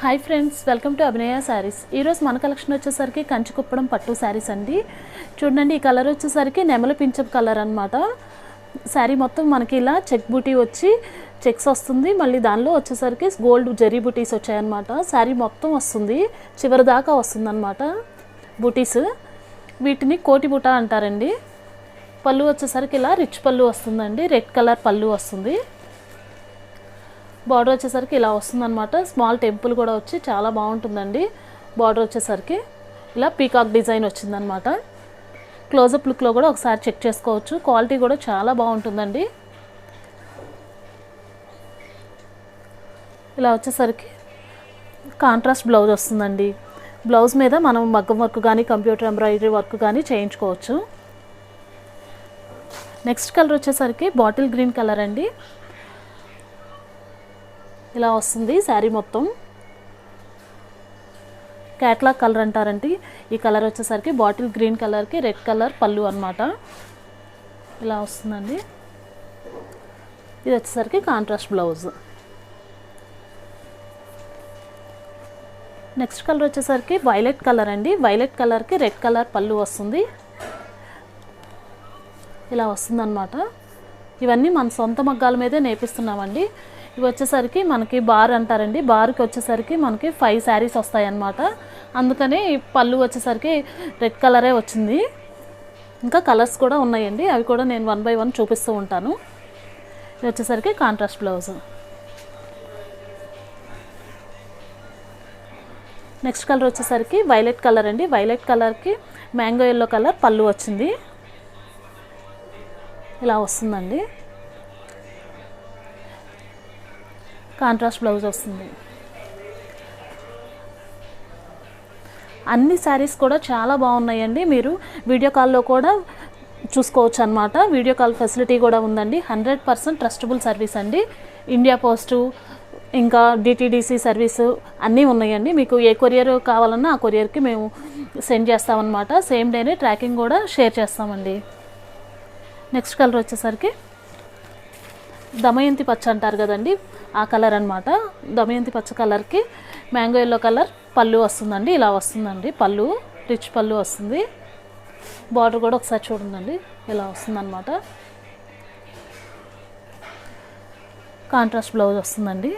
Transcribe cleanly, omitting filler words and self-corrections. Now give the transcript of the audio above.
Hi friends, welcome to అభినయ శారీస్. ఈరోజు మన collection వచ్చేసరికి కంచికుప్పడం పట్టు శారీస్ అండి. చూడండి, ఈ కలర్ వచ్చేసరికి నెమలి పింఛం కలర్ అనమాట. శారీ మొత్తం మనకి ఇలా చెక్ బూటీ వచ్చి చెక్స్ వస్తుంది. మళ్ళీ దానిలో వచ్చేసరికి గోల్డ్ జరీ బూటీస్ వచ్చాయన్నమాట. శారీ మొత్తం వస్తుంది, చివరి దాకా వస్తుంది అనమాట బూటీస్. వీటిని కోటి బూటా అంటారండి. పళ్ళు వచ్చేసరికి ఇలా రిచ్ పళ్ళు వస్తుందండి, రెడ్ కలర్ పళ్ళు వస్తుంది. బార్డర్ వచ్చేసరికి ఇలా వస్తుందన్నమాట. స్మాల్ టెంపుల్ కూడా వచ్చి చాలా బాగుంటుందండి. బార్డర్ వచ్చేసరికి ఇలా పీకాక్ డిజైన్ వచ్చిందనమాట. క్లోజప్ లుక్లో కూడా ఒకసారి చెక్ చేసుకోవచ్చు. క్వాలిటీ కూడా చాలా బాగుంటుందండి. ఇలా వచ్చేసరికి కాంట్రాస్ట్ బ్లౌజ్ వస్తుందండి. బ్లౌజ్ మీద మనం మగ్గం వర్క్ కానీ కంప్యూటర్ ఎంబ్రాయిడరీ వర్క్ కానీ చేయించుకోవచ్చు. నెక్స్ట్ కలర్ వచ్చేసరికి బాటిల్ గ్రీన్ కలర్ అండి. ఇలా వస్తుంది శారీ మొత్తం. క్యాట్లాగ్ కలర్ అంటారండి. ఈ కలర్ వచ్చేసరికి బాటిల్ గ్రీన్ కలర్కి రెడ్ కలర్ పళ్ళు అనమాట. ఇలా వస్తుందండి. ఇది వచ్చేసరికి కాంట్రాస్ట్ బ్లౌజ్. నెక్స్ట్ కలర్ వచ్చేసరికి వైలెట్ కలర్ అండి. వైలెట్ కలర్కి రెడ్ కలర్ పళ్ళు వస్తుంది. ఇలా వస్తుందన్నమాట. ఇవన్నీ మన సొంత మగ్గాల మీదే నేపిస్తున్నామండి. ఇవి వచ్చేసరికి మనకి బార్ అంటారండి. బార్కి వచ్చేసరికి మనకి 5 శారీస్ వస్తాయి అన్నమాట. అందుకని పళ్ళు వచ్చేసరికి రెడ్ కలరే వచ్చింది. ఇంకా కలర్స్ కూడా ఉన్నాయండి, అవి కూడా నేను 1 by 1 చూపిస్తూ ఉంటాను. ఇది వచ్చేసరికి కాంట్రాస్ట్ బ్లౌజ్. నెక్స్ట్ కలర్ వచ్చేసరికి వైలెట్ కలర్ అండి. వైలెట్ కలర్కి మ్యాంగో ఎల్లో కలర్ పళ్ళు వచ్చింది. ఇలా వస్తుందండి. కాంట్రాస్ట్ బ్లౌజ్ వస్తుంది. అన్ని శారీస్ కూడా చాలా బాగున్నాయండి. మీరు వీడియో కాల్లో కూడా చూసుకోవచ్చు అనమాట. వీడియో కాల్ ఫెసిలిటీ కూడా ఉందండి. 100% ట్రస్టబుల్ సర్వీస్ అండి. ఇండియా పోస్టు ఇంకా డిటీడీసీ సర్వీసు అన్నీ ఉన్నాయండి. మీకు ఏ కొరియర్ కావాలన్నా ఆ కొరియర్కి మేము సెండ్ చేస్తామన్నమాట. సేమ్ డేనే ట్రాకింగ్ కూడా షేర్ చేస్తామండి. నెక్స్ట్ కలర్ వచ్చేసరికి దమయంతి పచ్చ అంటారు కదండి, ఆ కలర్ అనమాట. దమయంతి పచ్చ కలర్కి మ్యాంగో ఎల్లో కలర్ పళ్ళు వస్తుందండి. ఇలా వస్తుందండి పళ్ళు, రిచ్ పళ్ళు వస్తుంది. బార్డర్ కూడా ఒకసారి చూడండి, ఇలా వస్తుందన్నమాట. కాంట్రాస్ట్ బ్లౌజ్ వస్తుందండి.